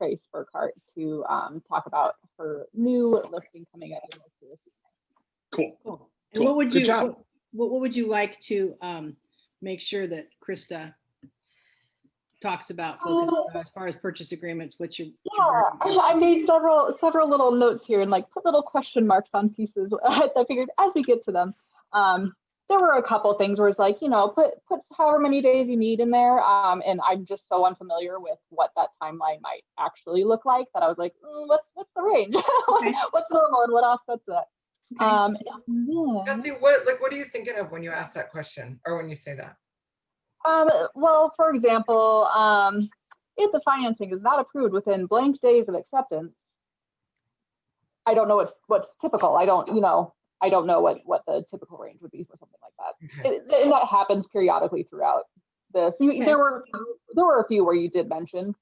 Trace Burkhart to talk about her new listing coming up this evening. Cool. Cool. And Cool. what would Good you job. what would you like to make sure that Krista talks about focus as far as purchase agreements? What's your I made several little notes here and like put little question marks on pieces. I figured as we get to them, there were a couple things where it's like, you know, put however many days you need in there. And I'm just so unfamiliar with what that timeline might actually look like that I was like, what's the range? Okay. What's normal and what offsets that? Okay. And then, Kathy, what are you thinking of when you ask that question or when you say that? well, for example, if the financing is not approved within blank days of acceptance, I don't know what's typical. I don't know what the typical range would be for something like that. Okay. And that happens periodically throughout this. Okay. There were a few where you did mention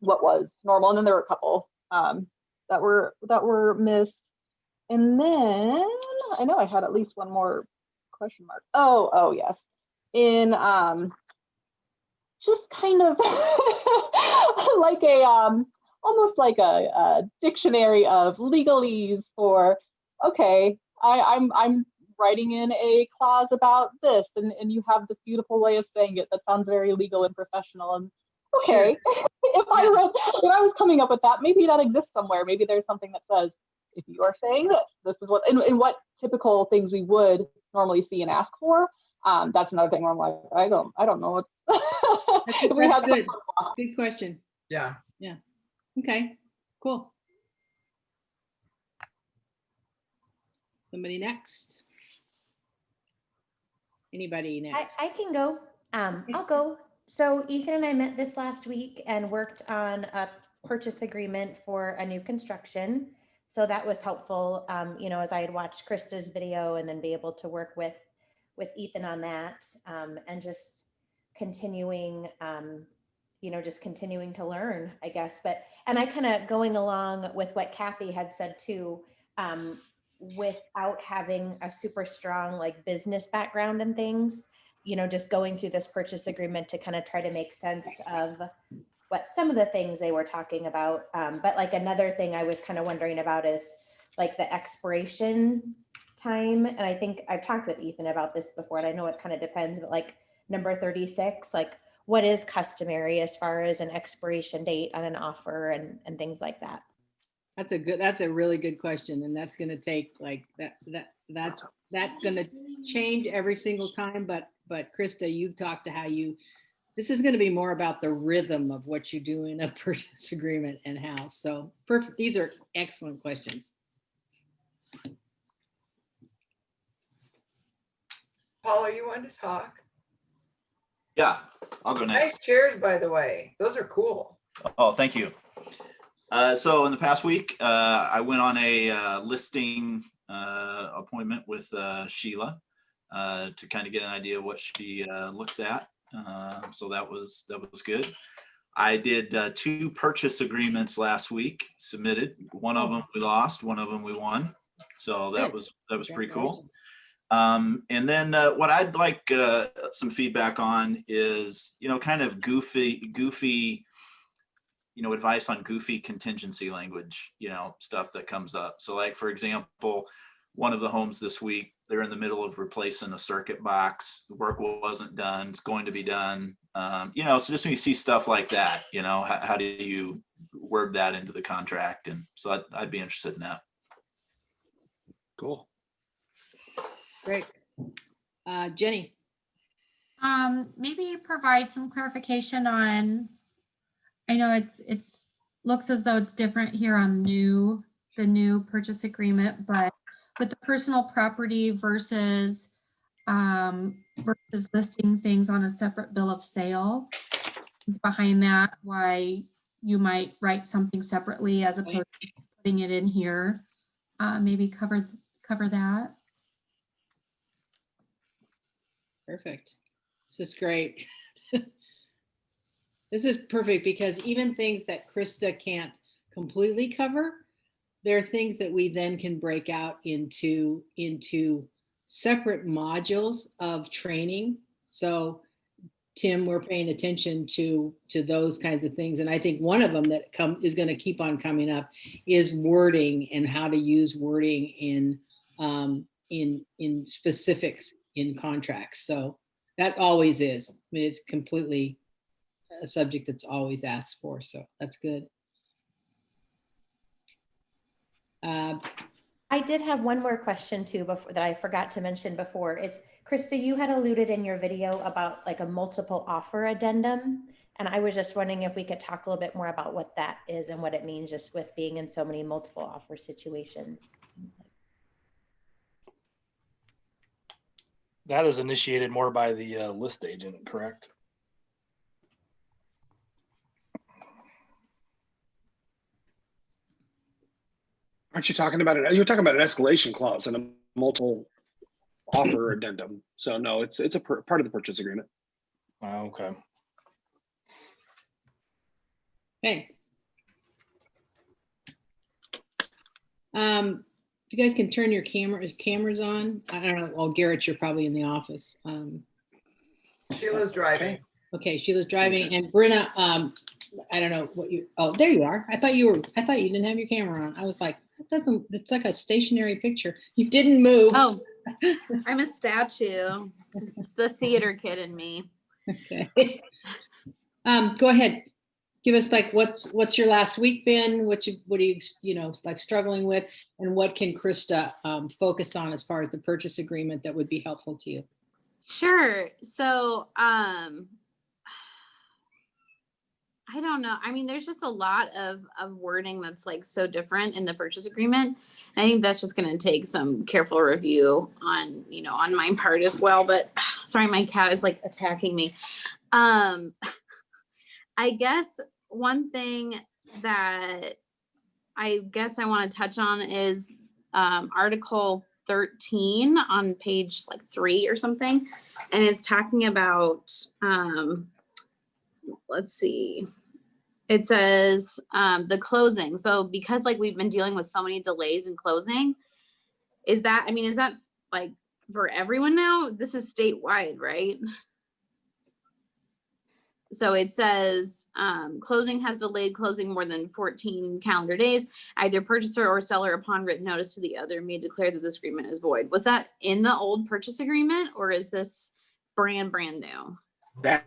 what was normal, and then there were a couple that were missed. And then I know I had at least one more question mark. Oh yes. In just kind of like a almost like a dictionary of legalese for, okay, I'm writing in a clause about this, and you have this beautiful way of saying it that sounds very legal and professional. And okay, sure. If I was coming up with that, maybe that exists somewhere. Maybe there's something that says, if you are saying this is what, and what typical things we would normally see and ask for. That's another thing where I'm like, I don't know what's. That's good. Good question. Yeah. Yeah. Okay. Cool. Somebody next. Anybody next? I can go. I'll go. So Ethan and I met this last week and worked on a purchase agreement for a new construction. So that was helpful, you know, as I had watched Krista's video and then be able to work with Ethan on that, and just continuing, you know, just continuing to learn, I guess. And I kind of going along with what Kathy had said too, without having a super strong like business background and things, you know, just going through this purchase agreement to kind of try to make sense of what some of the things they were talking about. But like another thing I was kind of wondering about is like the expiration time. And I think I've talked with Ethan about this before, and I know it kind of depends, but like number 36, like what is customary as far as an expiration date on an offer and things like that? That's a really good question. And that's going to take like that's going to change every single time. But Krista, you talked to this is going to be more about the rhythm of what you do in a purchase agreement and how. So perfect. These are excellent questions. Paul, are you wanting to talk? Yeah, I'll go next. Nice chairs, by the way. Those are cool. Oh, thank you. So in the past week, I went on a listing appointment with Sheila to kind of get an idea of what she looks at. So that was good. I did 2 purchase agreements last week, submitted. One of them we lost, one of them we won. So that was pretty cool. And then what I'd like some feedback on is, you know, kind of goofy, you know, advice on goofy contingency language, you know, stuff that comes up. So like, for example, one of the homes this week, they're in the middle of replacing a circuit box. The work wasn't done. It's going to be done. You know, so just when you see stuff like that, you know, how do you word that into the contract? And so I'd be interested in that. Cool. Great. Jenny. Maybe provide some clarification on, I know it's looks as though it's different here on the new purchase agreement, but with the personal property versus listing things on a separate bill of sale, is behind that why you might write something separately as opposed to putting it in here. Maybe cover that. Perfect. This is great. This is perfect because even things that Krista can't completely cover, there are things that we then can break out into separate modules of training. So Tim, we're paying attention to those kinds of things. And I think one of them that is going to keep on coming up is wording and how to use wording in specifics in contracts. So that always is. I mean, it's completely a subject that's always asked for. So that's good. I did have one more question too before that I forgot to mention before. It's Krista, you had alluded in your video about like a multiple offer addendum. And I was just wondering if we could talk a little bit more about what that is and what it means just with being in so many multiple offer situations. That is initiated more by the list agent, correct? Aren't you talking about it? You're talking about an escalation clause and a multiple offer addendum. So no, it's a part of the purchase agreement. Okay. Okay. You guys can turn your cameras on. I don't know. Well, Garrett, you're probably in the office. Sheila's driving. Okay, Sheila's driving, and Brenna. I don't know what you. Oh, there you are. I thought you didn't have your camera on. I was like, that doesn't. It's like a stationary picture. You didn't move. Oh, I'm a statue. It's the theater kid in me. Okay. Go ahead. Give us like what's your last week been? What are you like struggling with, and what can Krista focus on as far as the purchase agreement that would be helpful to you? Sure. So I don't know. I mean, there's just a lot of wording that's like so different in the purchase agreement. I think that's just going to take some careful review on my part as well. But sorry, my cat is like attacking me. I guess one thing that I guess I want to touch on is Article 13 on page like 3 or something. And it's talking about, let's see. It says the closing. So because like we've been dealing with so many delays in closing, is that like for everyone now? This is statewide, right? So it says closing has delayed closing more than 14 calendar days. Either purchaser or seller upon written notice to the other may declare that this agreement is void. Was that in the old purchase agreement, or is this brand new? That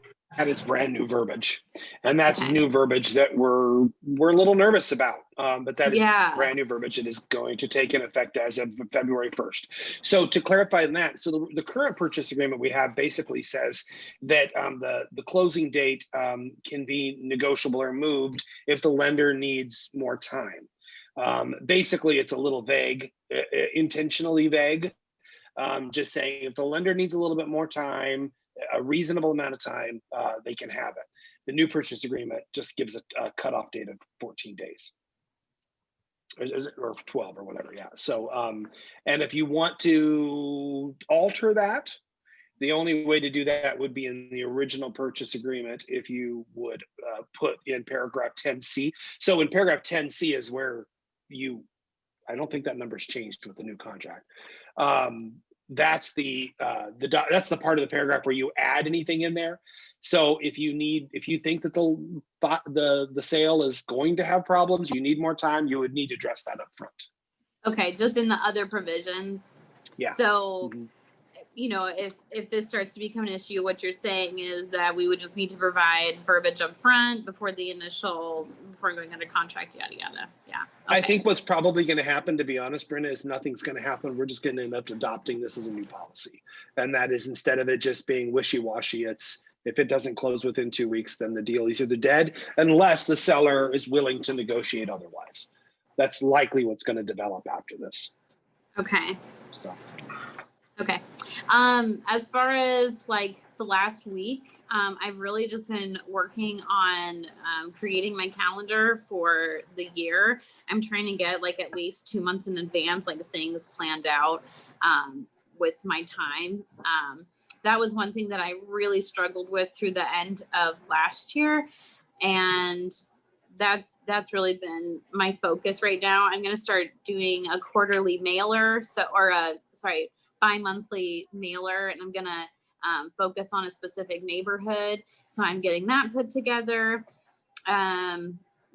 is brand new verbiage, and that's Okay. new verbiage that we're a little nervous about. But that is Yeah. brand new verbiage. It is going to take in effect as of February 1st. So to clarify that, so the current purchase agreement we have basically says that the closing date can be negotiable or moved if the lender needs more time. Basically, it's a little vague, intentionally vague. Just saying if the lender needs a little bit more time, a reasonable amount of time, they can have it. The new purchase agreement just gives a cutoff date of 14 days. Or 12 or whatever, yeah. So, and if you want to alter that, the only way to do that would be in the original purchase agreement if you would put in paragraph 10C. So in paragraph 10C is where I don't think that number's changed with the new contract. That's the part of the paragraph where you add anything in there. So if you think that the sale is going to have problems, you need more time, you would need to address that up front. Okay, just in the other provisions. Yeah. So, if this starts to become an issue, what you're saying is that we would just need to provide verbiage up front before going under contract, yada, yada. Yeah. Okay. I think what's probably going to happen, to be honest, Brenda, is nothing's going to happen. We're just going to end up adopting this as a new policy. And that is, instead of it just being wishy-washy, it's if it doesn't close within 2 weeks, then the deal is either dead, unless the seller is willing to negotiate otherwise. That's likely what's going to develop after this. Okay. So. Okay. As far as like the last week, I've really just been working on creating my calendar for the year. I'm trying to get like at least 2 months in advance, like things planned out with my time. That was one thing that I really struggled with through the end of last year. And that's really been my focus right now. I'm going to start doing a quarterly mailer. Bi-monthly mailer, and I'm gonna focus on a specific neighborhood. So I'm getting that put together.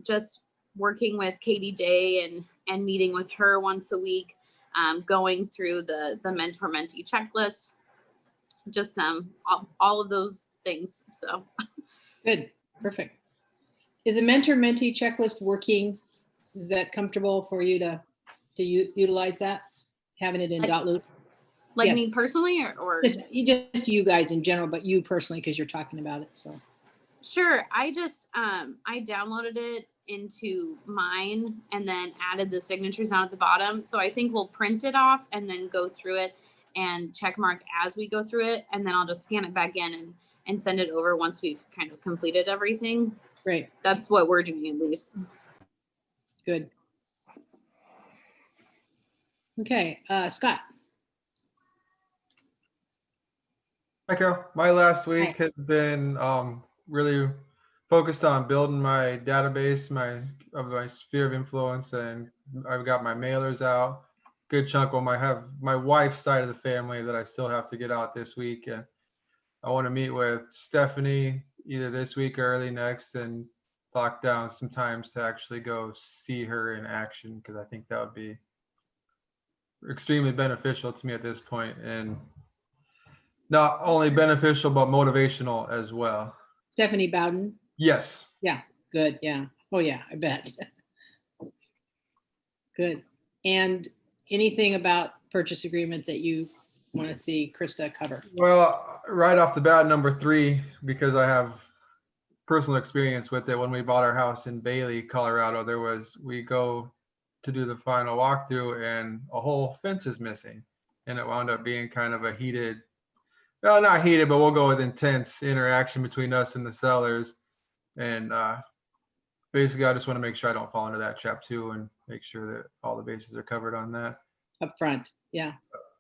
Just working with Katie Day and meeting with her once a week, going through the mentor mentee checklist, just all of those things. So Good, perfect. Is a mentor mentee checklist working? Is that comfortable for you to utilize that? Having it in Dotloop? like Yes. me personally or Just you guys in general, but you personally, because you're talking about it. So Sure. I just I downloaded it into mine and then added the signatures down at the bottom. So I think we'll print it off and then go through it and check mark as we go through it, and then I'll just scan it back in and send it over once we've kind of completed everything. great, That's what we're doing at least. good. Okay, Scott. Hi, Carol. My last week has been really focused on building my database, of my sphere of influence, and I've got my mailers out. Good chunk of them. I have my wife's side of the family that I still have to get out this week, and I want to meet with Stephanie either this week or early next and lock down some times to actually go see her in action, because I think that would be extremely beneficial to me at this point, and not only beneficial but motivational as well. Stephanie Bowden. Yes. Yeah, good. Yeah. Oh yeah, I bet. Good. And anything about purchase agreement that you want to see Krista cover? Well, right off the bat, number 3, because I have personal experience with it. When we bought our house in Bailey, Colorado, we go to do the final walkthrough and a whole fence is missing. And it wound up being kind of a heated, well, not heated, but we'll go with intense interaction between us and the sellers. And basically, I just want to make sure I don't fall into that trap too, and make sure that all the bases are covered on that. Up front. Yeah.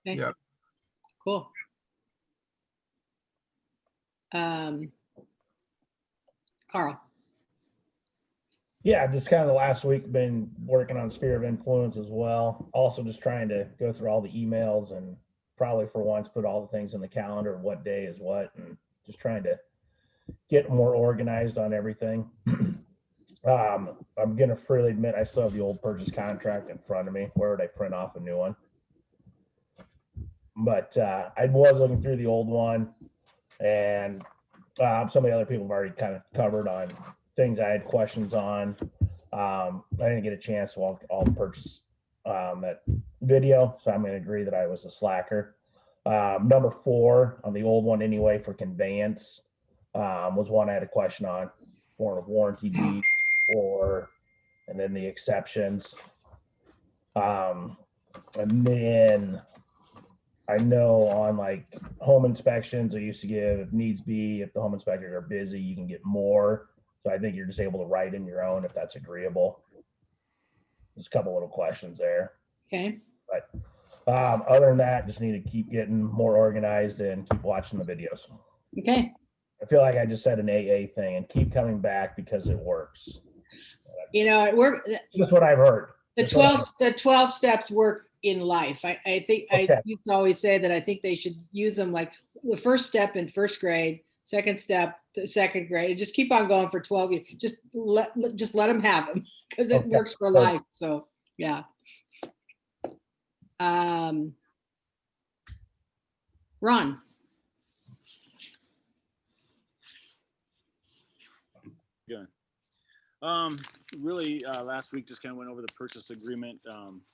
Okay. Yeah. Cool. Carl. Yeah, just kind of the last week been working on sphere of influence as well. Also just trying to go through all the emails and probably for once put all the things in the calendar, what day is what, and just trying to get more organized on everything. I'm gonna freely admit I still have the old purchase contract in front of me. Where would I print off a new one? But I was looking through the old one, and some of the other people have already kind of covered on things I had questions on. I didn't get a chance to walk all the purchase that video, so I'm going to agree that I was a slacker. Number 4 on the old one anyway for conveyance was one I had a question on, form of warranty deed and then the exceptions. And then I know on like home inspections, I used to give, if needs be, if the home inspectors are busy, you can get more. So I think you're just able to write in your own if that's agreeable. There's a couple little questions there. Okay. But other than that, just need to keep getting more organized and keep watching the videos. Okay. I feel like I just said an AA thing, and keep coming back because it works. You know, it worked. That's what I've heard. The 12 steps work in life. I think Okay. I used to always say that I think they should use them like the first step in first grade, second step to second grade, and just keep on going for 12 years. Just let them have them because it works for life. So yeah. Ron. Good. Really, last week just kind of went over the purchase agreement,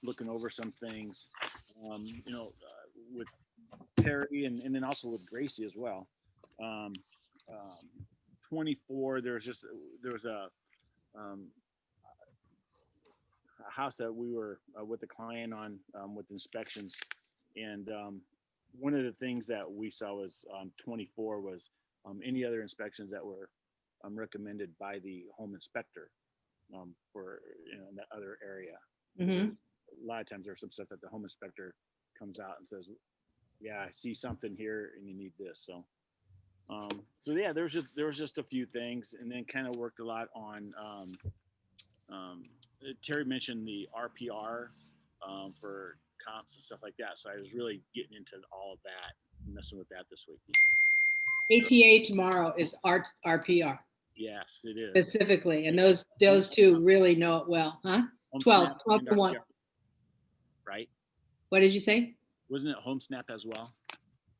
looking over some things, with Terry and then also with Gracie as well. 24, there was a house that we were with the client on with inspections, and one of the things that we saw was on 24 was any other inspections that were recommended by the home inspector for in that other area. Mm-hmm. A lot of times there's some stuff that the home inspector comes out and says, yeah, I see something here and you need this. So yeah, there was just a few things, and then kind of worked a lot on Terry mentioned the RPR for comps and stuff like that. So I was really getting into all of that, messing with that this week. ATA tomorrow is RPR Yes, it is. specifically, and those two really know it well, huh? Home 12 Snap and to 1. RPR, right? What did you say? Wasn't it Home Snap as well?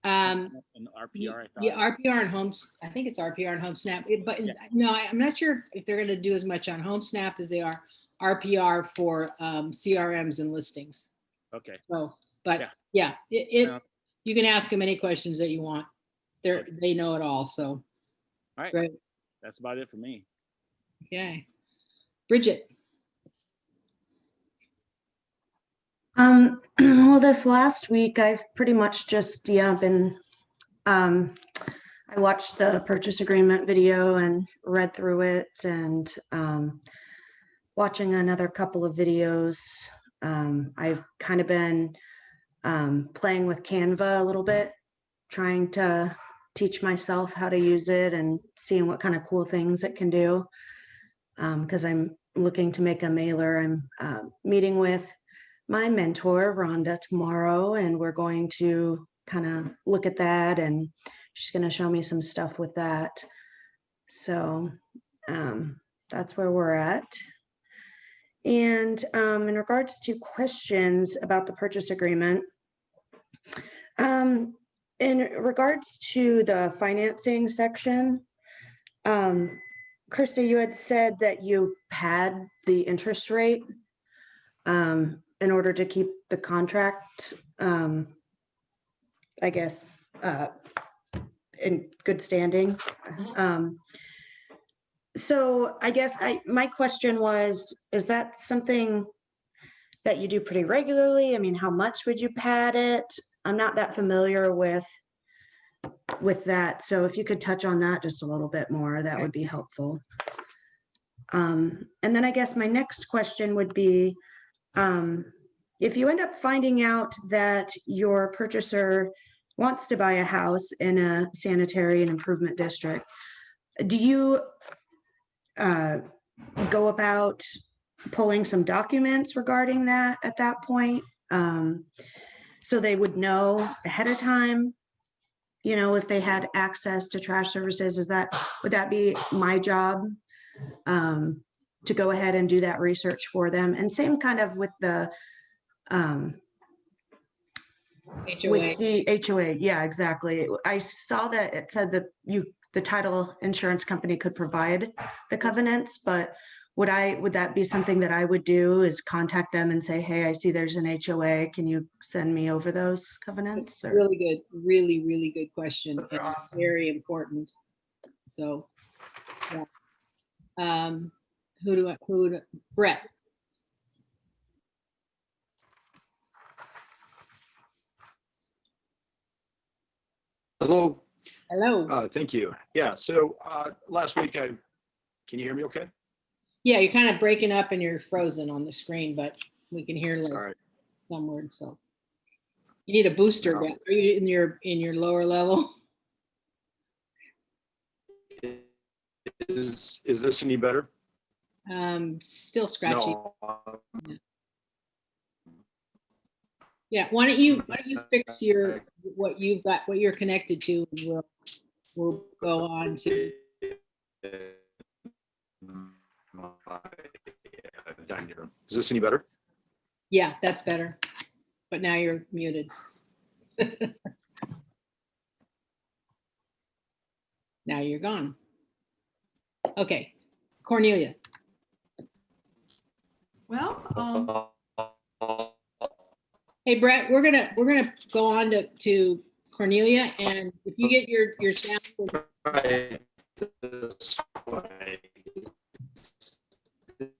Um, And RPR, I thought. yeah, RPR and Homes. I think it's RPR and Home Snap. But Yeah. no, I'm not sure if they're going to do as much on Home Snap as they are RPR for CRMs and listings. Okay. So, but Yeah. yeah, you can ask them any questions that you want. They know it all. So, All right. great. That's about it for me. Okay, Bridget. Well, this last week I've pretty much just been I watched the purchase agreement video and read through it, and watching another couple of videos. I've kind of been playing with Canva a little bit, trying to teach myself how to use it and seeing what kind of cool things it can do, because I'm looking to make a mailer. I'm meeting with my mentor, Rhonda, tomorrow, and we're going to kind of look at that, and she's going to show me some stuff with that. So that's where we're at. And in regards to questions about the purchase agreement, in regards to the financing section, Krista, you had said that you pad the interest rate in order to keep the contract, I guess, in good standing. So I guess my question was, is that something that you do pretty regularly? I mean, how much would you pad it? I'm not that familiar with that. So if you could touch on that just a little bit more, that would be helpful. And then I guess my next question would be, if you end up finding out that your purchaser wants to buy a house in a sanitary and improvement district, do you go about pulling some documents regarding that at that point, so they would know ahead of time, you know, if they had access to trash services? Would that be my job, to go ahead and do that research for them? And same kind of with the HOA. with the HOA. Yeah, exactly. I saw that it said that the title insurance company could provide the covenants, but would that be something that I would do, is contact them and say, hey, I see there's an HOA, can you send me over those covenants? Or? Really good, really, really good question. Those are awesome. Very important. So, yeah. Brett. Hello. Hello. Thank you. Yeah. So last week, can you hear me okay? Yeah, you're kind of breaking up and you're frozen on the screen, but we can hear like some words. So you need a booster. Brett. Are you in your lower level? Is this any better? Still scratchy. No. Yeah. Why don't you fix what you've got, what you're connected to? We'll go on to. Is this any better? Yeah, that's better. But now you're muted. Now you're gone. Okay, Cornelia. Well, Hey Brett, we're gonna go on to Cornelia, and if you get your sound.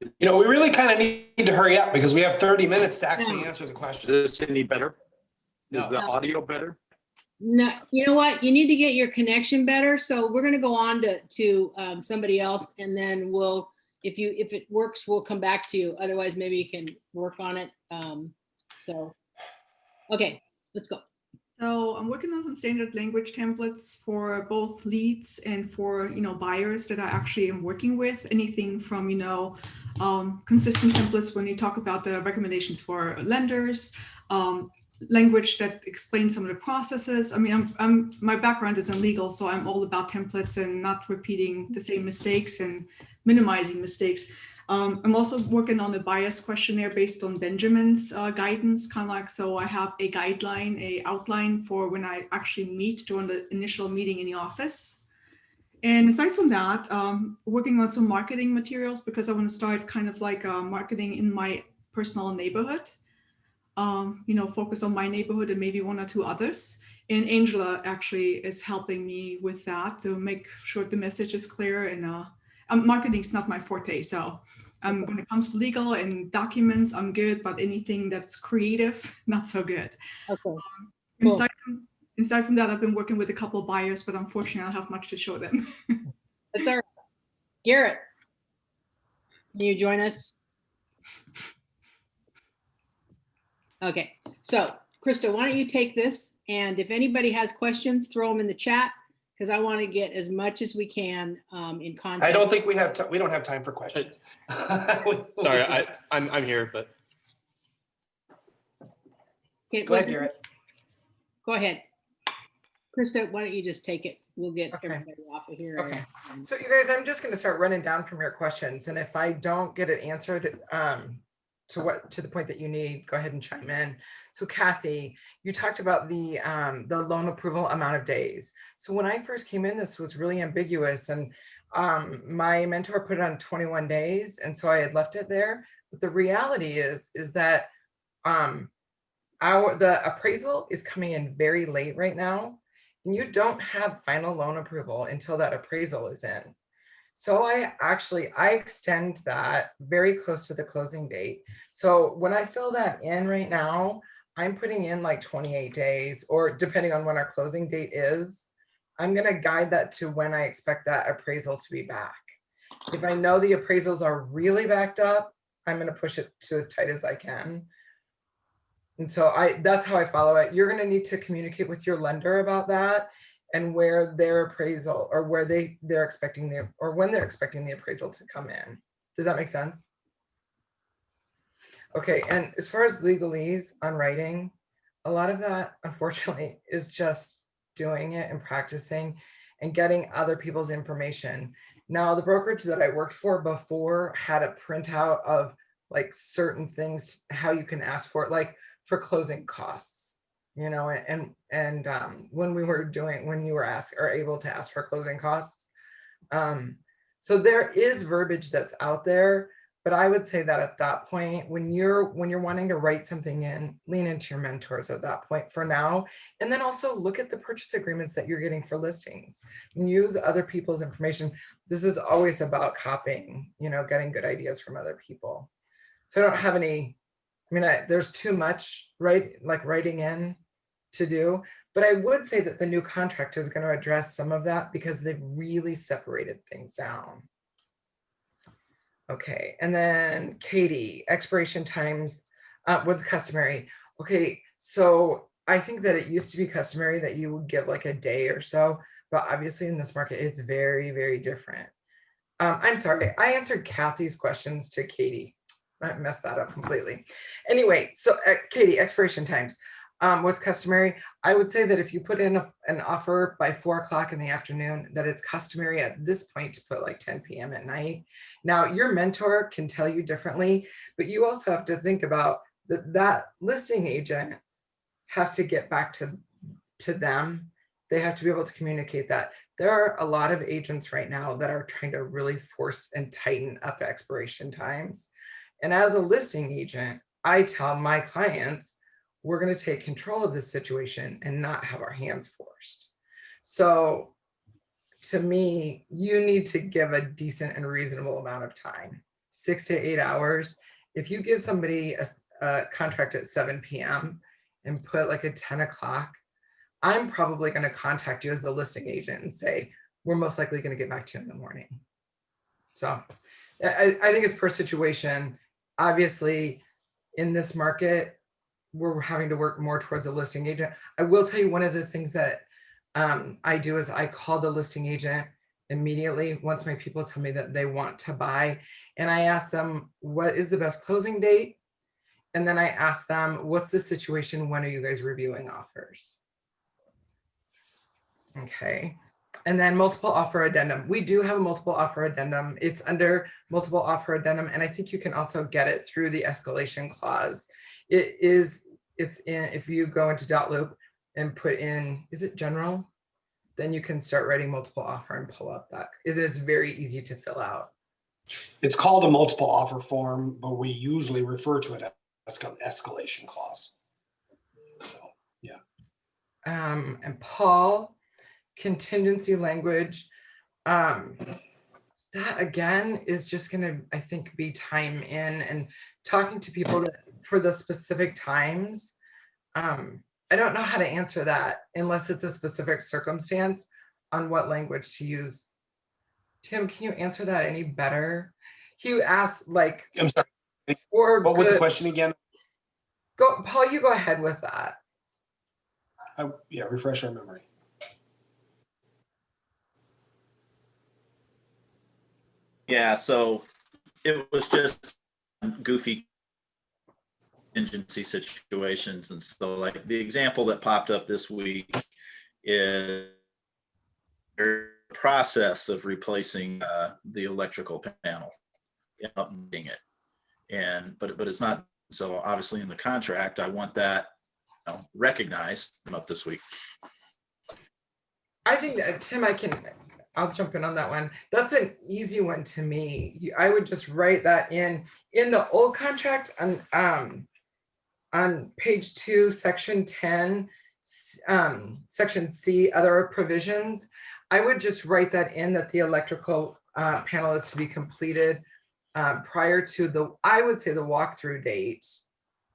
You know, we really kind of need to hurry up because we have 30 minutes to actually answer the questions. Is this any better? Is the No. audio better? No, you know what? You need to get your connection better. So we're going to go on to somebody else, and then we'll, if it works, we'll come back to you. Otherwise, maybe you can work on it. Okay, let's go. so I'm working on some standard language templates for both leads and for, buyers that I actually am working with. Anything from, consistent templates when you talk about the recommendations for lenders, language that explains some of the processes. I mean, my background is in legal, so I'm all about templates and not repeating the same mistakes and minimizing mistakes. I'm also working on a bias questionnaire based on Benjamin's guidance, kind of like, so I have a guideline, a outline for when I actually meet during the initial meeting in the office. And aside from that, working on some marketing materials because I want to start kind of like marketing in my personal neighborhood. Focus on my neighborhood and maybe one or two others. And Angela actually is helping me with that to make sure the message is clear. And marketing is not my forte. So when it comes to legal and documents, I'm good, but anything that's creative, not so good. Okay. Cool. Aside from that, I've been working with a couple of buyers, but unfortunately, I don't have much to show them. That's all right. Garrett, can you join us? Okay, so Krista, why don't you take this? And if anybody has questions, throw them in the chat because I want to get as much as we can in content. I don't think we don't have time for questions. Sorry, I'm here, but. Okay, go ahead, Garrett. Go ahead. Krista, why don't you just take it? We'll get everybody off of here. Okay. So you guys, I'm just going to start running down from your questions. And if I don't get it answered to the point that you need, go ahead and chime in. So Kathy, you talked about the loan approval amount of days. So when I first came in, this was really ambiguous. And my mentor put it on 21 days. And so I had left it there. But the reality is that the appraisal is coming in very late right now. And you don't have final loan approval until that appraisal is in. So I extend that very close to the closing date. So when I fill that in right now, I'm putting in like 28 days, or depending on when our closing date is, I'm going to guide that to when I expect that appraisal to be back. If I know the appraisals are really backed up, I'm going to push it to as tight as I can. And so that's how I follow it. You're going to need to communicate with your lender about that and where their appraisal, or where they're expecting when they're expecting the appraisal to come in. Does that make sense? Okay, and as far as legalese on writing, a lot of that, unfortunately, is just doing it and practicing and getting other people's information. Now, the brokerage that I worked for before had a printout of like certain things, how you can ask for it, like for closing costs, and when you were asked or able to ask for closing costs. So there is verbiage that's out there, but I would say that at that point, when you're wanting to write something in, lean into your mentors at that point for now. And then also look at the purchase agreements that you're getting for listings and use other people's information. This is always about copying, getting good ideas from other people. So I don't have any, there's too much, writing in to do, but I would say that the new contract is going to address some of that because they've really separated things down. Okay, and then Katie, expiration times, what's customary? Okay, so I think that it used to be customary that you would give like a day or so, but obviously in this market, it's very, very different. I'm sorry, I answered Kathy's questions to Katie. I messed that up completely. Anyway, so Katie, expiration times. What's customary? I would say that if you put in an offer by 4 o'clock in the afternoon, that it's customary at this point to put like 10 p.m. at night. Now, your mentor can tell you differently, but you also have to think about that listing agent has to get back to them. They have to be able to communicate that. There are a lot of agents right now that are trying to really force and tighten up expiration times. And as a listing agent, I tell my clients, we're going to take control of this situation and not have our hands forced. So to me, you need to give a decent and reasonable amount of time, 6 to 8 hours. If you give somebody a contract at 7 p.m. and put like a 10 o'clock, I'm probably going to contact you as the listing agent and say, we're most likely going to get back to you in the morning. So I think it's per situation. Obviously, in this market, we're having to work more towards a listing agent. I will tell you one of the things that I do is I call the listing agent immediately once my people tell me that they want to buy. And I ask them, what is the best closing date? And then I asked them, what's the situation? When are you guys reviewing offers? Okay. And then multiple offer addendum. We do have a multiple offer addendum. It's under multiple offer addendum. And I think you can also get it through the escalation clause. It's in, if you go into dot loop and put in, is it general? Then you can start writing multiple offer and pull up that. It is very easy to fill out. It's called a multiple offer form, but we usually refer to it as an escalation clause. So, yeah. And Paul, contingency language. That again is just going to, I think, be time in and talking to people that for the specific times. I don't know how to answer that unless it's a specific circumstance on what language to use. Tim, can you answer that any better? He asked, like, I'm sorry. What was the question again? Go, Paul, you go ahead with that. Yeah, refresh our memory. Yeah, so it was just goofy contingency situations. And so like the example that popped up this week is the process of replacing the electrical panel and updating it. And but it's not, so obviously in the contract, I want that recognized up this week. I think that Tim, I'll jump in on that one. That's an easy one to me. I would just write that in the old contract on page 2, section 10, section C, other provisions. I would just write that in, that the electrical panel is to be completed prior to I would say the walkthrough date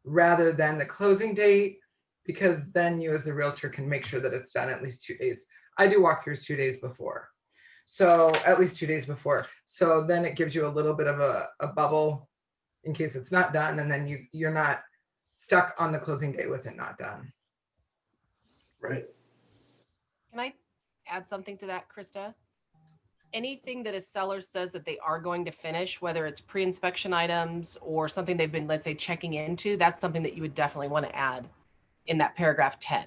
rather than the closing date, because then you as the realtor can make sure that it's done at least 2 days. I do walkthroughs 2 days before. So at least 2 days before. So then it gives you a little bit of a bubble in case it's not done, and then you're not stuck on the closing day with it not done. Right. Can I add something to that, Krista? Anything that a seller says that they are going to finish, whether it's pre-inspection items or something they've been, let's say, checking into, that's something that you would definitely want to add in that paragraph 10.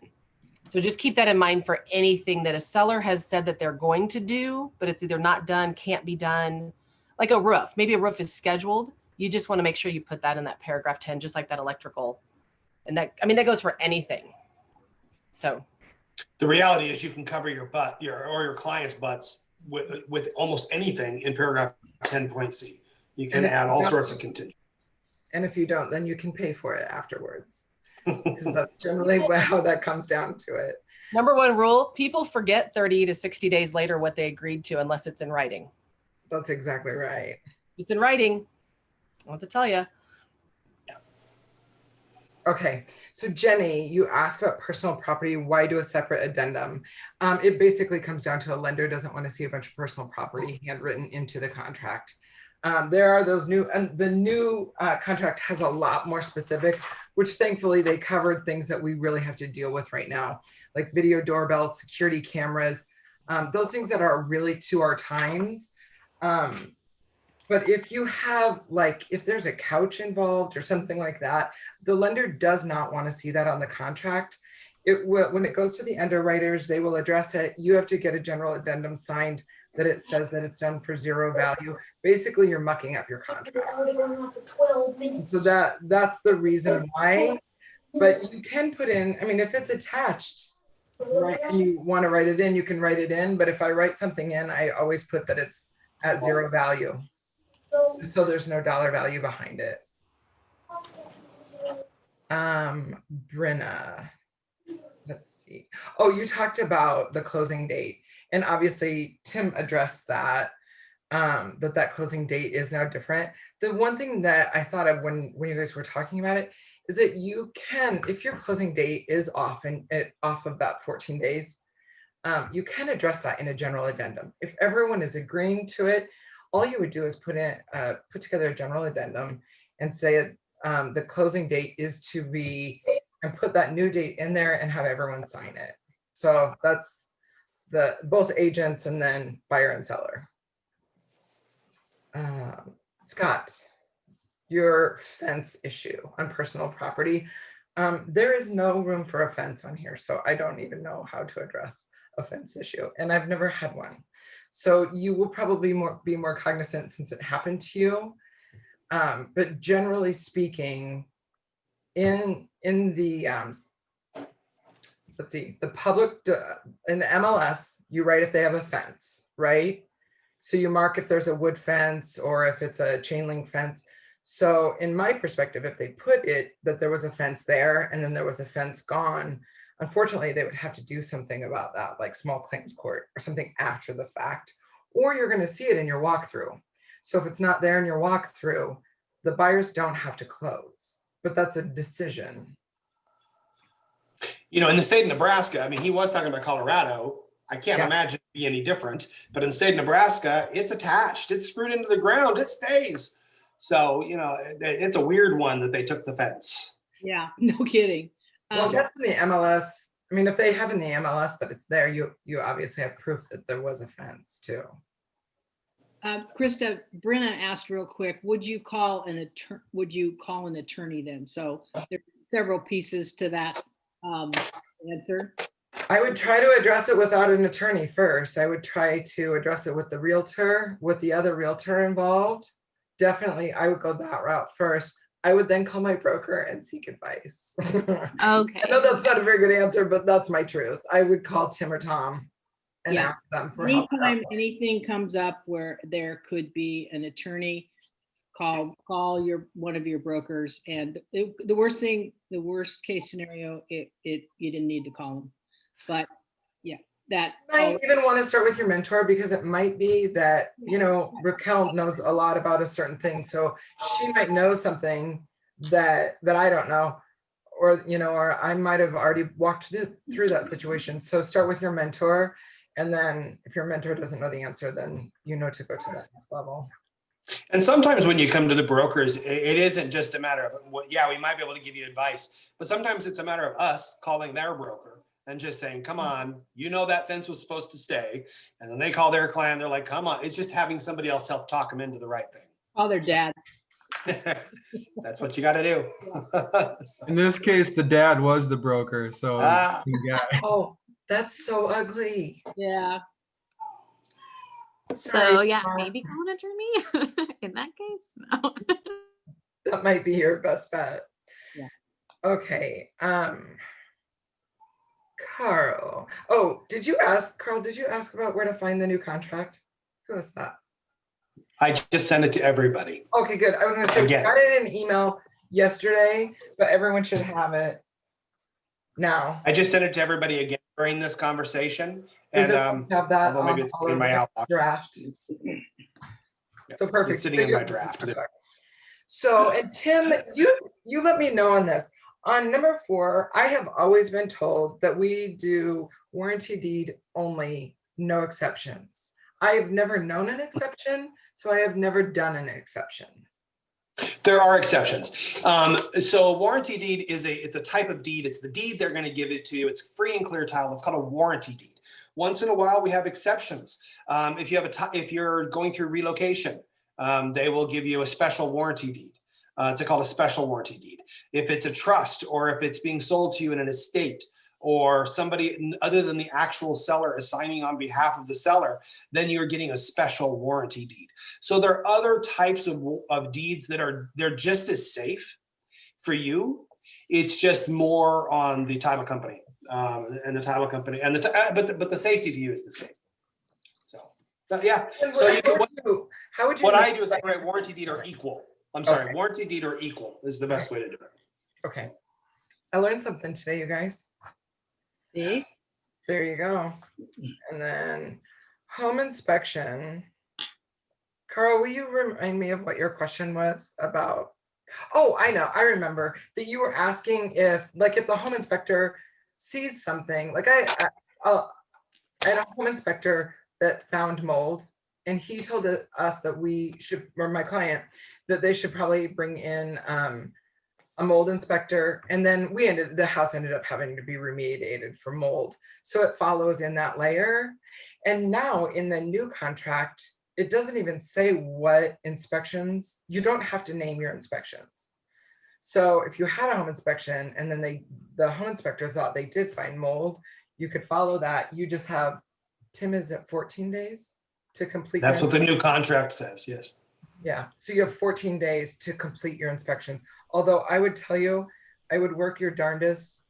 So just keep that in mind for anything that a seller has said that they're going to do, but it's either not done, can't be done, like a roof. Maybe a roof is scheduled. You just want to make sure you put that in that paragraph 10, just like that electrical. And that, I mean, that goes for anything. So the reality is you can cover your butt, your client's butts with almost anything in paragraph 10.c. You can add all sorts of contingent. And if you don't, then you can pay for it afterwards. Because that's generally how that comes down to it. Number one rule, people forget 30 to 60 days later what they agreed to unless it's in writing. That's exactly right. It's in writing. I want to tell you. Okay, so Jenny, you asked about personal property. Why do a separate addendum? It basically comes down to a lender doesn't want to see a bunch of personal property handwritten into the contract. There are those new, and the new contract has a lot more specific, which thankfully they covered things that we really have to deal with right now, like video doorbells, security cameras, those things that are really to our times. But if you have, like, if there's a couch involved or something like that, the lender does not want to see that on the contract. It will, when it goes to the underwriters, they will address it. You have to get a general addendum signed that it says that it's done for zero value. Basically, you're mucking up your contract. So that's the reason why. But you can put in, I mean, if it's attached, right, and you want to write it in, you can write it in. But if I write something in, I always put that it's at zero value. So there's no dollar value behind it. Brenna, let's see. Oh, you talked about the closing date. And obviously Tim addressed that, that closing date is now different. The one thing that I thought of when you guys were talking about it is that you can, if your closing date is off and off of that 14 days, you can address that in a general addendum. If everyone is agreeing to it, all you would do is put together a general addendum and say the closing date is to be, and put that new date in there and have everyone sign it. So that's both agents and then buyer and seller. Scott, your fence issue on personal property. There is no room for a fence on here, so I don't even know how to address a fence issue, and I've never had one. So you will probably be more cognizant since it happened to you. But generally speaking, in the let's see, the public in the MLS, you write if they have a fence, right? So you mark if there's a wood fence or if it's a chain link fence. So in my perspective, if they put it that there was a fence there and then there was a fence gone, unfortunately, they would have to do something about that, like small claims court or something after the fact, or you're going to see it in your walkthrough. So if it's not there in your walkthrough, the buyers don't have to close, but that's a decision. You know, in the state of Nebraska, I mean, he was talking about Colorado. I can't imagine it be any different, but in the state of Nebraska, it's attached, it's screwed into the ground, it stays. So, you know, it's a weird one that they took the fence. Yeah, no kidding. Well, that's in the MLS. I mean, if they have in the MLS that it's there, you obviously have proof that there was a fence too. Krista, Brenna asked real quick, would you call an attorney then? So there's several pieces to that answer. I would try to address it without an attorney first. I would try to address it with the realtor, with the other realtor involved. Definitely, I would go that route first. I would then call my broker and seek advice. Okay. I know that's not a very good answer, but that's my truth. I would call Tim or Tom and ask them for help. Anytime anything comes up where there could be an attorney, call one of your brokers. And the worst case scenario, you didn't need to call them. But yeah, that. You might even want to start with your mentor, because it might be that, you know, Raquel knows a lot about a certain thing. So she might know something that I don't know, or, you know, or I might have already walked through that situation. So start with your mentor. And then if your mentor doesn't know the answer, then you know to go to that next level. And sometimes when you come to the brokers, it isn't just a matter of, well, yeah, we might be able to give you advice, but sometimes it's a matter of us calling their broker and just saying, come on, you know, that fence was supposed to stay. And then they call their client, they're like, come on. It's just having somebody else help talk them into the right thing. Call their dad. That's what you got to do. In this case, the dad was the broker. So yeah. Oh, that's so ugly. Yeah. So yeah, maybe call an attorney in that case. No. That might be your best bet. Yeah. Okay. Carl. Oh, Carl, did you ask about where to find the new contract? Who was that? I just sent it to everybody. Okay, good. I was going to say, I got it in an email yesterday, but everyone should have it now. I just sent it to everybody again during this conversation. Does And it have that although maybe it's in my outbox draft. So perfect. It's sitting in my draft. So, and Tim, you let me know on this. On number 4, I have always been told that we do warranty deed only, no exceptions. I have never known an exception, so I have never done an exception. There are exceptions. So warranty deed it's a type of deed. It's the deed they're going to give it to you. It's free and clear title. It's called a warranty deed. Once in a while, we have exceptions. If you're going through relocation, they will give you a special warranty deed. It's called a special warranty deed. If it's a trust, or if it's being sold to you in an estate, or somebody other than the actual seller is signing on behalf of the seller, then you're getting a special warranty deed. So there are other types of deeds that they're just as safe for you. It's just more on the title company and the title company, and but the safety to you is the same. So yeah. So what I do is I write warranty deed or equal. I'm sorry, okay. Warranty deed or equal is the best way to do it. Okay. I learned something today, you guys. See? There you go. And then home inspection. Carl, will you remind me of what your question was about? Oh, I know. I remember that you were asking if the home inspector sees something, like I had a home inspector that found mold, and he told us that we should, or my client, that they should probably bring in a mold inspector. And then the house ended up having to be remediated for mold. So it follows in that layer. And now in the new contract, it doesn't even say what inspections, you don't have to name your inspections. So if you had a home inspection and then the home inspector thought they did find mold, you could follow that. You just have, Tim, is it 14 days to complete? That's what the new contract says, yes. Yeah, so you have 14 days to complete your inspections. Although I would tell you, I would work your darndest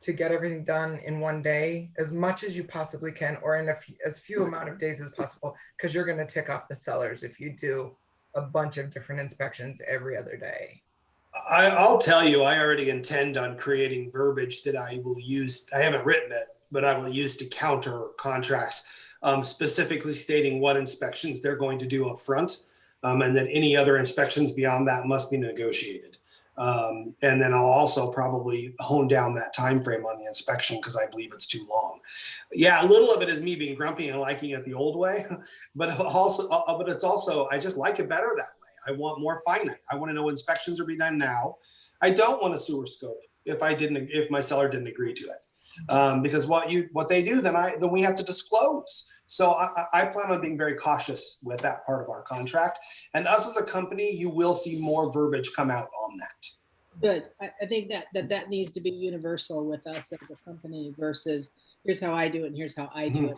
to get everything done in one day, as much as you possibly can, or in as few amount of days as possible, because you're going to tick off the sellers if you do a bunch of different inspections every other day. I'll tell you, I already intend on creating verbiage that I will use. I haven't written it, but I will use to counter contracts, specifically stating what inspections they're going to do up front, and that any other inspections beyond that must be negotiated. And then I'll also probably hone down that time frame on the inspection because I believe it's too long. Yeah, a little of it is me being grumpy and liking it the old way, but it's also I just like it better that way. I want more finite. I want to know inspections are being done now. I don't want a sewer scope if my seller didn't agree to it, because what they do then we have to disclose. So I plan on being very cautious with that part of our contract. And us as a company, you will see more verbiage come out on that. Good. I think that needs to be universal with us as a company versus here's how I do it and here's how I do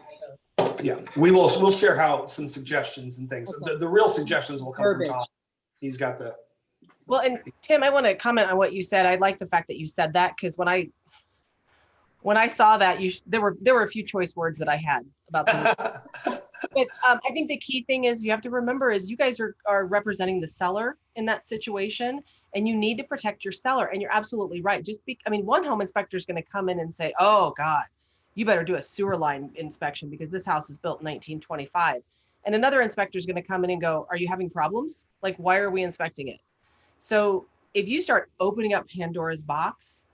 it. Yeah, we'll share some suggestions and things. Okay. The real suggestions will come from Tom. He's got the. Well, and Tim, I want to comment on what you said. I like the fact that you said that because when I saw that, there were a few choice words that I had about the but I think the key thing is you have to remember is you guys are representing the seller in that situation, and you need to protect your seller. And you're absolutely right. One home inspector is going to come in and say, "Oh God, you better do a sewer line inspection because this house is built in 1925." And another inspector is going to come in and go, "Are you having problems? Like, why are we inspecting it?" So if you start opening up Pandora's box,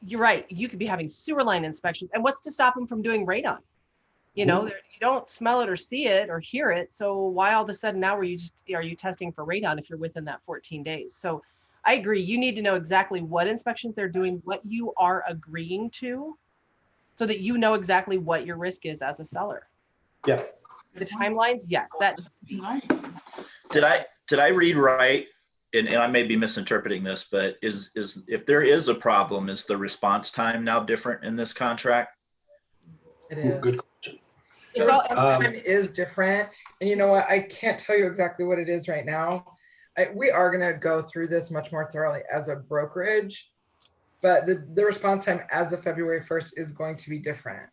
you're right. You could be having sewer line inspections. And what's to stop them from doing radon? You know, you don't smell it or see it or hear it. So why all of a sudden now are you testing for radon if you're within that 14 days? So I agree. You need to know exactly what inspections they're doing, what you are agreeing to, so that you know exactly what your risk is as a seller. Yeah. The timelines, yes. That did I read right? And I may be misinterpreting this, but is if there is a problem, is the response time now different in this contract? It is. Good question. The response time is different. And you know what? I can't tell you exactly what it is right now. We are going to go through this much more thoroughly as a brokerage, but the response time as of February 1st is going to be different.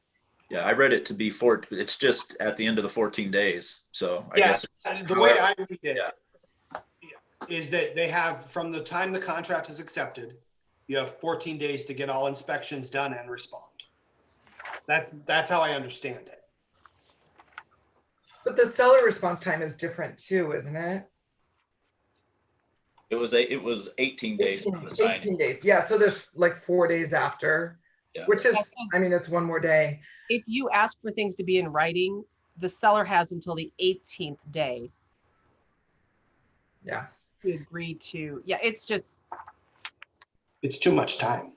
Yeah, I read it to be it's just at the end of the 14 days. So I guess the way I read it is that they have, from the time the contract is accepted, you have 14 days to get all inspections done and respond. That's how I understand it. But the seller response time is different too, isn't it? It was 18 days from the signing. 18 days. Yeah, so there's like 4 days after, which is, it's one more day. If you ask for things to be in writing, the seller has until the 18th day. Yeah. To agree to, it's too much time.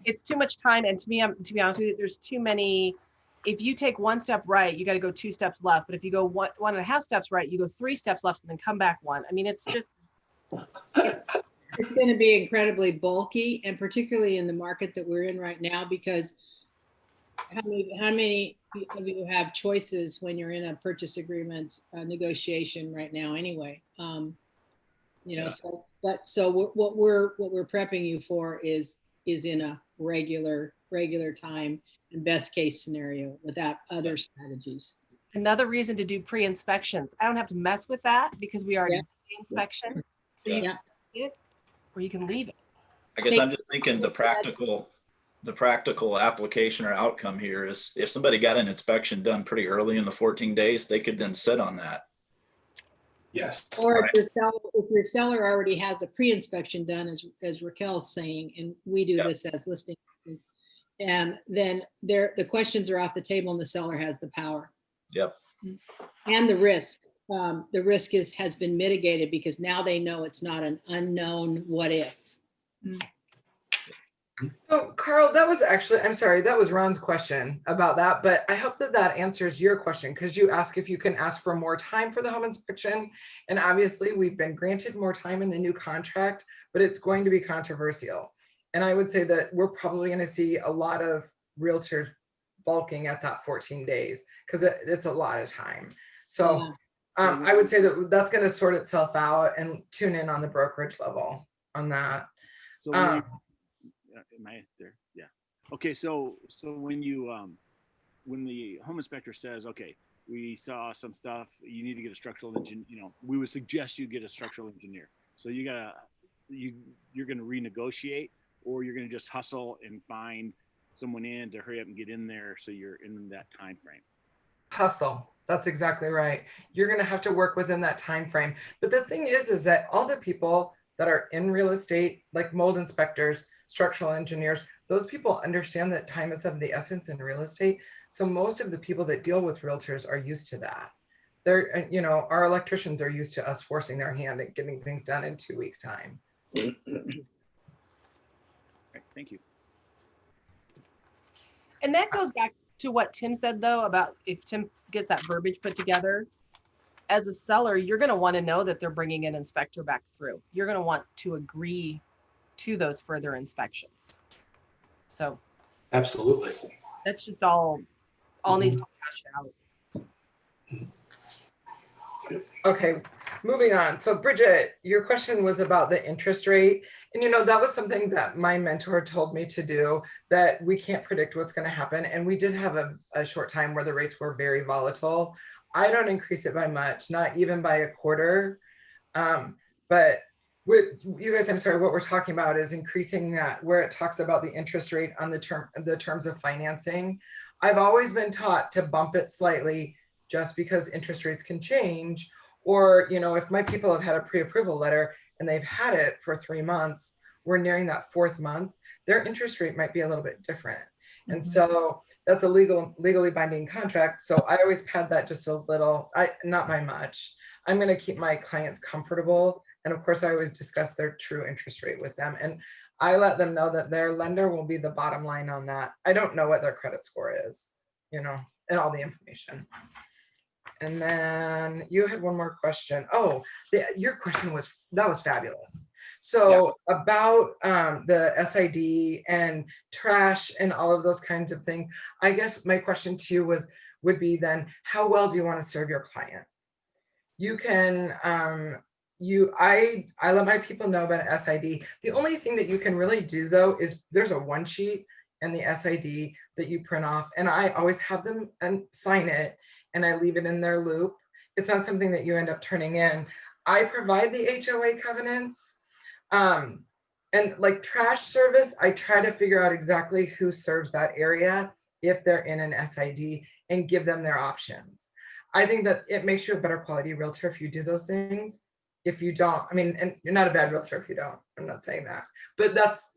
It's too much time. And to be honest with you, there's too many. If you take one step right, you got to go 2 steps left. But if you go 1.5 steps right, you go 3 steps left and then come back 1. it's just. It's going to be incredibly bulky, and particularly in the market that we're in right now, because how many of you have choices when you're in a purchase agreement negotiation right now anyway? So what we're prepping you for is in a regular time and best case scenario without other strategies. Another reason to do pre-inspections. I don't have to mess with that because we already did the inspection. So you can it or you can leave it. I guess I'm just thinking the practical application or outcome here is if somebody got an inspection done pretty early in the 14 days, they could then sit on that. Yes. Or if your seller already has a pre-inspection done, as Raquel's saying, and we do this as listing, and then the questions are off the table and the seller has the power. Yep. And the risk. The risk has been mitigated because now they know it's not an unknown what if. Oh, Carl, that was actually, I'm sorry, that was Ron's question about that, but I hope that that answers your question because you ask if you can ask for more time for the home inspection. And obviously we've been granted more time in the new contract, but it's going to be controversial. And I would say that we're probably going to see a lot of realtors bulking at that 14 days because it's a lot of time. So I would say that that's going to sort itself out and tune in on the brokerage level on that. So am I there? Yeah. Okay. So when you when the home inspector says, okay, we saw some stuff, you need to get a structural engineer, we would suggest you get a structural engineer. So you're going to renegotiate, or you're going to just hustle and find someone in to hurry up and get in there so you're in that time frame. Hustle. That's exactly right. You're going to have to work within that time frame. But the thing is that all the people that are in real estate, like mold inspectors, structural engineers, those people understand that time is of the essence in real estate. So most of the people that deal with realtors are used to that. They're, our electricians are used to us forcing their hand and getting things done in 2 weeks' time. Right, thank you. And that goes back to what Tim said, though, about if Tim gets that verbiage put together, as a seller, you're going to want to know that they're bringing an inspector back through. You're going to want to agree to those further inspections. So Absolutely. that's just all needs to be hashed out. Okay, moving on. So Bridget, your question was about the interest rate. And that was something that my mentor told me to do, that we can't predict what's going to happen. And we did have a short time where the rates were very volatile. I don't increase it by much, not even by a quarter. But you guys, I'm sorry, what we're talking about is increasing that where it talks about the interest rate on the terms of financing. I've always been taught to bump it slightly just because interest rates can change. Or, if my people have had a pre-approval letter and they've had it for 3 months, we're nearing that 4th month, their interest rate might be a little bit different. And so that's a legally binding contract. So I always pad that just a little, not by much. I'm going to keep my clients comfortable. And of course, I always discuss their true interest rate with them. And I let them know that their lender will be the bottom line on that. I don't know what their credit score is, and all the information. And then you had one more question. Oh, your question was fabulous. So about the SID and trash and all of those kinds of things, I guess my question to you would be then, how well do you want to serve your client? You can, I let my people know about SID. The only thing that you can really do though is there's a one sheet and the SID that you print off, and I always have them and sign it, and I leave it in their loop. It's not something that you end up turning in. I provide the HOA covenants, and like trash service, I try to figure out exactly who serves that area if they're in an SID and give them their options. I think that it makes you a better quality realtor if you do those things. If you don't, and you're not a bad realtor if you don't, I'm not saying that, but that's,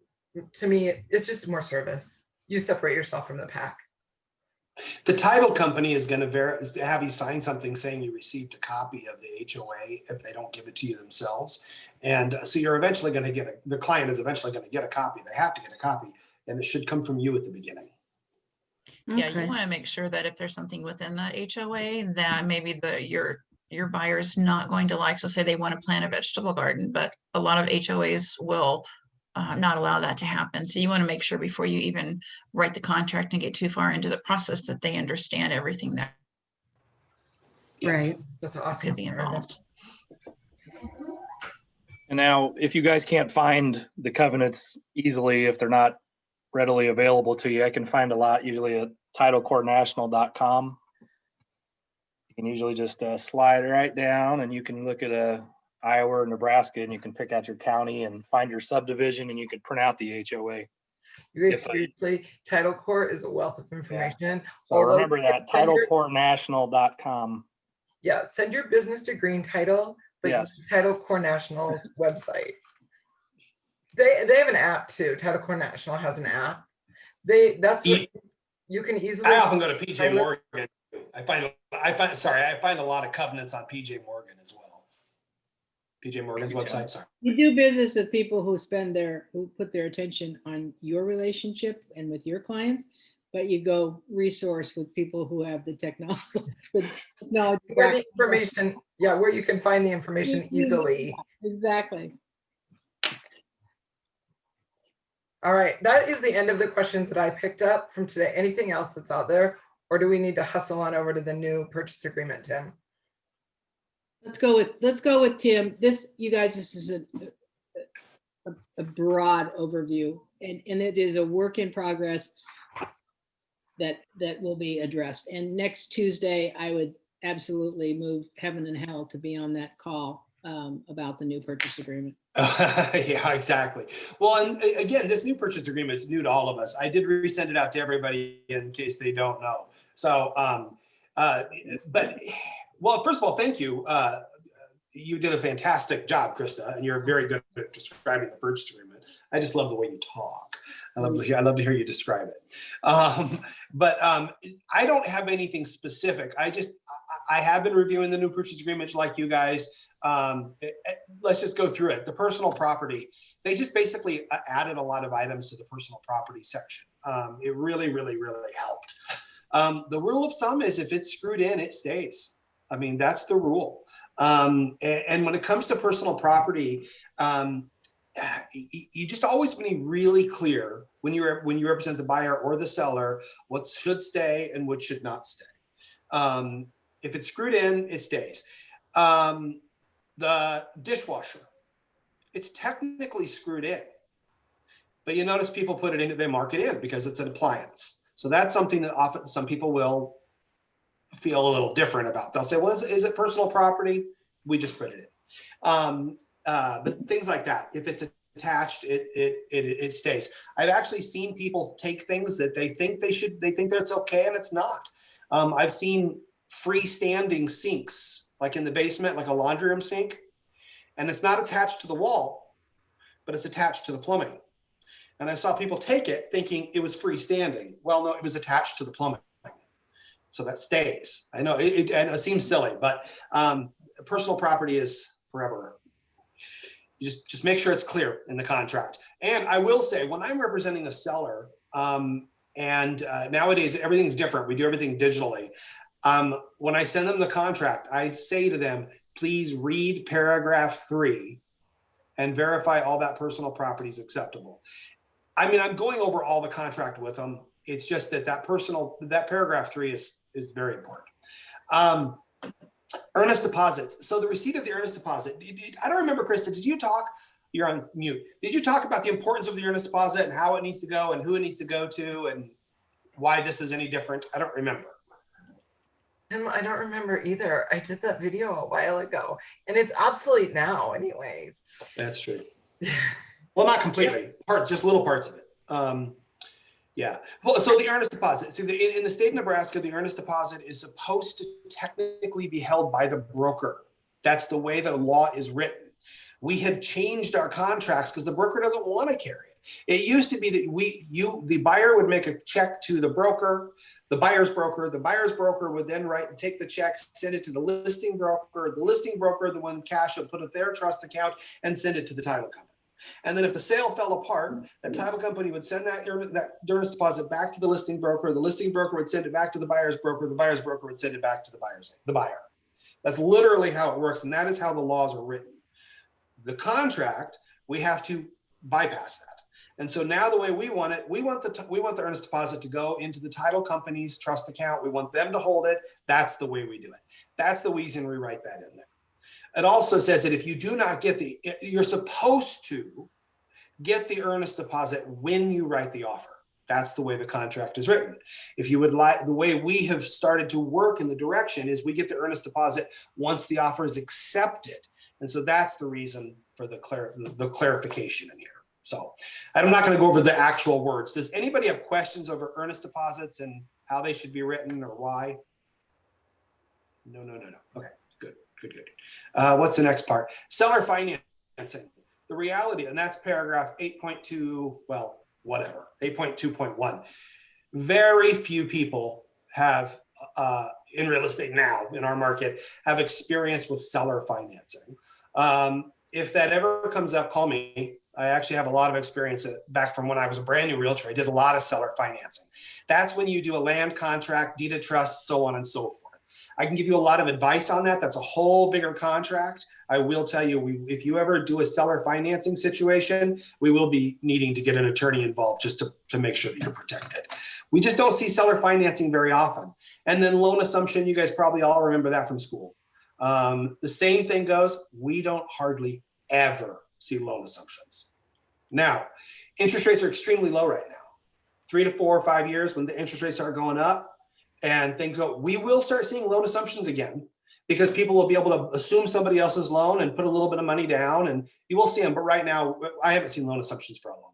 to me, it's just more service. You separate yourself from the pack. The title company is going to have you sign something saying you received a copy of the HOA if they don't give it to you themselves. And so you're eventually going to the client is eventually going to get a copy. They have to get a copy, and it should come from you at the beginning. Yeah, you want to make sure that if there's something within that HOA that maybe your buyer's not going to like. So say they want to plant a vegetable garden, but a lot of HOAs will not allow that to happen. So you want to make sure before you even write the contract and get too far into the process that they understand everything that That's awesome. could be involved. And now, if you guys can't find the covenants easily, if they're not readily available to you, I can find a lot usually at titlecorenational.com. You can usually just slide right down and you can look at Iowa or Nebraska, and you can pick out your county and find your subdivision, and you can print out the HOA. You guys, seriously, Title Court is a wealth of information. Yeah. So remember that, titlecorenational.com. Yeah, send your business to Green Title, but use Title Core National's website. They have an app too. Title Core National has an app. That's what you can easily. I often go to PJ Morgan. I find a lot of covenants on PJ Morgan as well. PJ Morgan's website. Sorry. You do business with people who who put their attention on your relationship and with your clients, but you go resource with people who have the technology. Where the information, where you can find the information easily. Exactly. All right, that is the end of the questions that I picked up from today. Anything else that's out there, or do we need to hustle on over to the new purchase agreement, Tim? Let's go with Tim. You guys, this is a broad overview, and it is a work in progress that will be addressed. And next Tuesday, I would absolutely move heaven and hell to be on that call about the new purchase agreement. Yeah, exactly. Well, and again, this new purchase agreement is new to all of us. I did resend it out to everybody in case they don't know. So, well, first of all, thank you. You did a fantastic job, Krista, and you're very good at describing the purchase agreement. I just love the way you talk. I love to hear you describe it. But I don't have anything specific. I have been reviewing the new purchase agreement like you guys. Let's just go through it. The personal property, they just basically added a lot of items to the personal property section. It really, really, really helped. The rule of thumb is if it's screwed in, it stays. I mean, that's the rule. And when it comes to personal property, you just always be really clear when you represent the buyer or the seller, what should stay and what should not stay. If it's screwed in, it stays. The dishwasher, it's technically screwed in, but you notice people put it in, they mark it in because it's an appliance. So that's something that often some people will feel a little different about. They'll say, well, is it personal property? We just put it in. But things like that, if it's attached, it stays. I've actually seen people take things that they think that it's okay and it's not. I've seen freestanding sinks, like in the basement, like a laundry room sink, and it's not attached to the wall, but it's attached to the plumbing. And I saw people take it thinking it was freestanding. Well, no, it was attached to the plumbing. So that stays. I know it seems silly, but personal property is forever. Just make sure it's clear in the contract. And I will say, when I'm representing a seller, nowadays everything's different. We do everything digitally. When I send them the contract, I say to them, please read paragraph 3 and verify all that personal property is acceptable. I mean, I'm going over all the contract with them. It's just that paragraph 3 is very important. Earnest deposits. So the receipt of the earnest deposit, I don't remember, Krista, did you talk? You're on mute. Did you talk about the importance of the earnest deposit and how it needs to go and who it needs to go to and why this is any different? I don't remember. I don't remember either. I did that video a while ago and it's obsolete now anyways. That's true. Well, not completely, just little parts of it. Yeah. Well, so the earnest deposit. So in the state of Nebraska, the earnest deposit is supposed to technically be held by the broker. That's the way the law is written. We have changed our contracts because the broker doesn't want to carry it. It used to be that the buyer would make a check to the broker, the buyer's broker. The buyer's broker would then take the check, send it to the listing broker. The listing broker, the one cash, would put it in their trust account and send it to the title company. And then if the sale fell apart, the title company would send that earnest deposit back to the listing broker. The listing broker would send it back to the buyer's broker. The buyer's broker would send it back to the buyer. That's literally how it works. And that is how the laws are written. The contract, we have to bypass that. And so now the way we want it, we want the earnest deposit to go into the title company's trust account. We want them to hold it. That's the way we do it. That's the reason we write that in there. It also says that if you do not get you're supposed to get the earnest deposit when you write the offer. That's the way the contract is written. If you would like, the way we have started to work in the direction is we get the earnest deposit once the offer is accepted. And so that's the reason for the clarification in here. So I'm not going to go over the actual words. Does anybody have questions over earnest deposits and how they should be written or why? No. Okay. Good. What's the next part? Seller financing. The reality, and that's paragraph 8.2, well, whatever, 8.2.1. Very few people have, in real estate now, in our market, have experience with seller financing. if that ever comes up, call me. I actually have a lot of experience back from when I was a brand new realtor. I did a lot of seller financing. That's when you do a land contract, deed of trust, so on and so forth. I can give you a lot of advice on that. That's a whole bigger contract. I will tell you, if you ever do a seller financing situation, we will be needing to get an attorney involved just to make sure that you're protected. We just don't see seller financing very often. And then loan assumption, you guys probably all remember that from school. The same thing goes, we don't hardly ever see loan assumptions. Now, interest rates are extremely low right now. 3 to 4 or 5 years when the interest rates start going up and things go, we will start seeing loan assumptions again because people will be able to assume somebody else's loan and put a little bit of money down and you will see them. But right now, I haven't seen loan assumptions for a long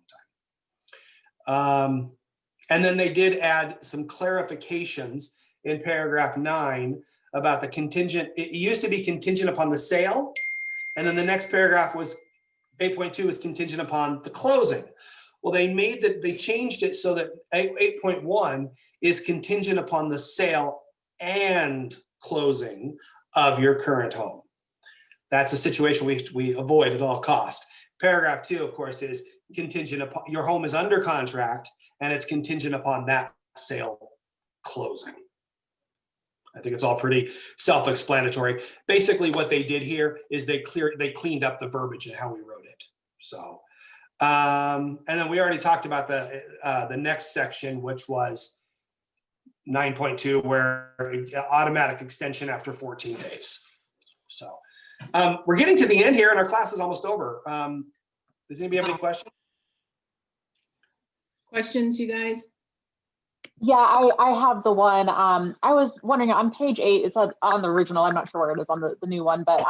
time. And then they did add some clarifications in paragraph 9 about the contingent. It used to be contingent upon the sale. And then the next paragraph was 8.2 is contingent upon the closing. Well, they changed it so that 8.1 is contingent upon the sale and closing of your current home. That's a situation we avoid at all costs. Paragraph 2, of course, is contingent upon your home is under contract and it's contingent upon that sale closing. I think it's all pretty self-explanatory. Basically, what they did here is they cleaned up the verbiage and how we wrote it. So, and then we already talked about the next section, which was 9.2, where automatic extension after 14 days. So, we're getting to the end here, and our class is almost over. Does anybody have any questions? Questions, you guys? Yeah, I have the one. I was wondering on page 8, it's on the original, I'm not sure where it is on the new one, but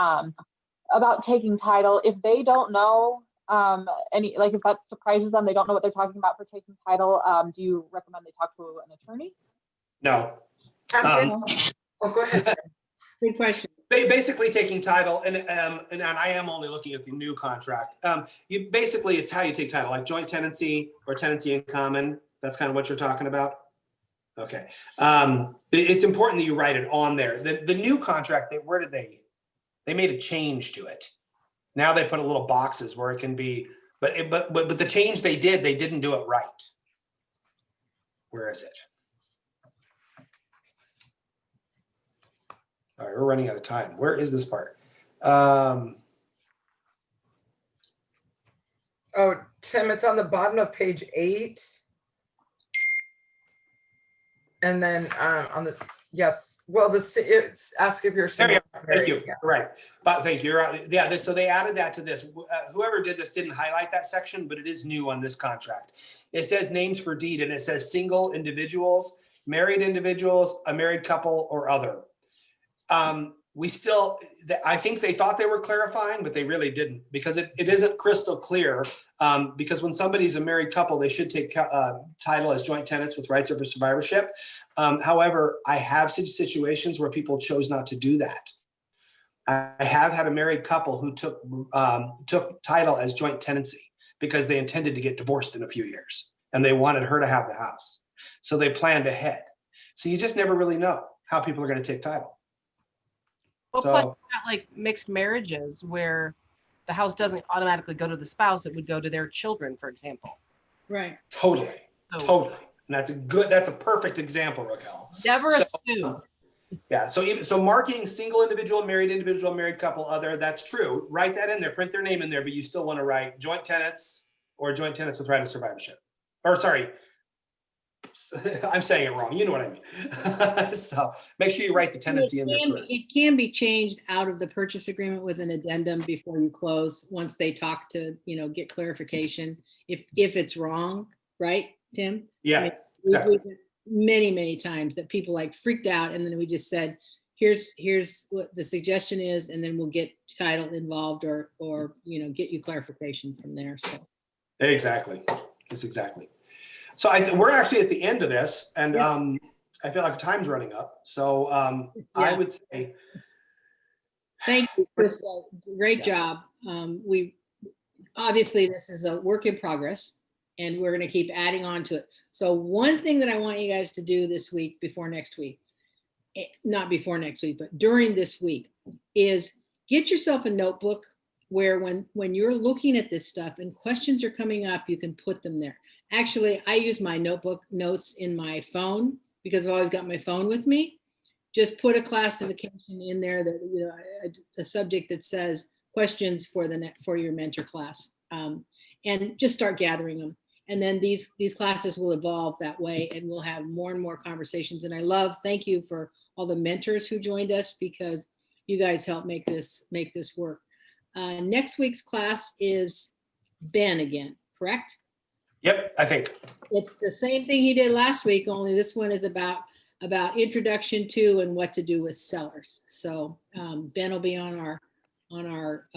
about taking title. If they don't know if that surprises them, they don't know what they're talking about for taking title, do you recommend they talk to an attorney? No. Go ahead. Good question. Basically taking title, and I am only looking at the new contract. It's how you take title, like joint tenancy or tenancy in common. That's kind of what you're talking about. Okay. It's important that you write it on there. The new contract, they made a change to it. Now they put a little boxes where it can be, but the change they didn't do it right. Where is it? All right, we're running out of time. Where is this part? Oh, Tim, it's on the bottom of page 8. And then on the, yes, well, it's ask if you're single. Thank you. Yeah. Right. But thank you. Yeah. So they added that to this. Whoever did this didn't highlight that section, but it is new on this contract. It says names for deed and it says single individuals, married individuals, a married couple, or other. I think they thought they were clarifying, but they really didn't, because it isn't crystal clear. Because when somebody's a married couple, they should take title as joint tenants with rights over survivorship. However, I have situations where people chose not to do that. I have had a married couple who took title as joint tenancy because they intended to get divorced in a few years and they wanted her to have the house. So they planned ahead. So you just never really know how people are going to take title. Well, plus it's not like mixed marriages where the house doesn't automatically go to the spouse, it would go to their children, for example. Right. Totally. And that's a perfect example, Raquel. Never assume. Yeah. So marking single individual, married couple, other, that's true. Write that in there, print their name in there, but you still want to write joint tenants or joint tenants with right of survivorship. Or sorry, I'm saying it wrong. You know what I mean. So make sure you write the tenancy in there. It can be changed out of the purchase agreement with an addendum before you close, once they talk to, get clarification if it's wrong, right, Tim? Yeah. I mean, exactly. Many times that people freaked out, and then we just said, here's what the suggestion is, and then we'll get title involved or get you clarification from there. So exactly. That's exactly. So we're actually at the end of this, and I feel like time's running up. So I would say, thank you, Krista. Great job. We obviously, this is a work in progress, and we're going to keep adding on to it. So one thing that I want you guys to do this week, before next week, not before next week, but during this week, is get yourself a notebook where when you're looking at this stuff and questions are coming up, you can put them there. Actually, I use my notebook notes in my phone because I've always got my phone with me. Just put a classification in there that, you know, a subject that says questions for your mentor class, and just start gathering them. And then these classes will evolve that way, and we'll have more and more conversations. And thank you for all the mentors who joined us, because you guys help make this work. Next week's class is Ben again, correct? Yep, I think. It's the same thing he did last week, only this one is about introduction to and what to do with sellers. So Ben will be on our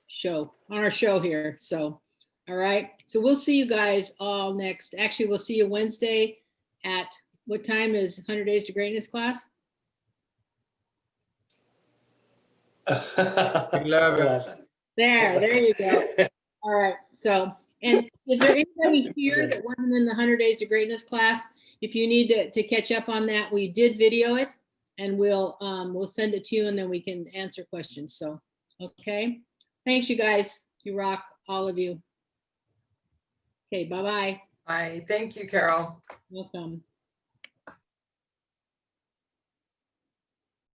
show here. So, all right. So we'll see you guys all next. Actually, we'll see you Wednesday at what time is 100 Days to Greatness class? 11. There you go. All right. So, and is there anybody here that wasn't in the 100 Days to Greatness class? If you need to catch up on that, we did video it, and we'll send it to you, and then we can answer questions. So, okay. Thanks, you guys. You rock, all of you. Okay, bye-bye. Bye. Thank you, Carol. Welcome.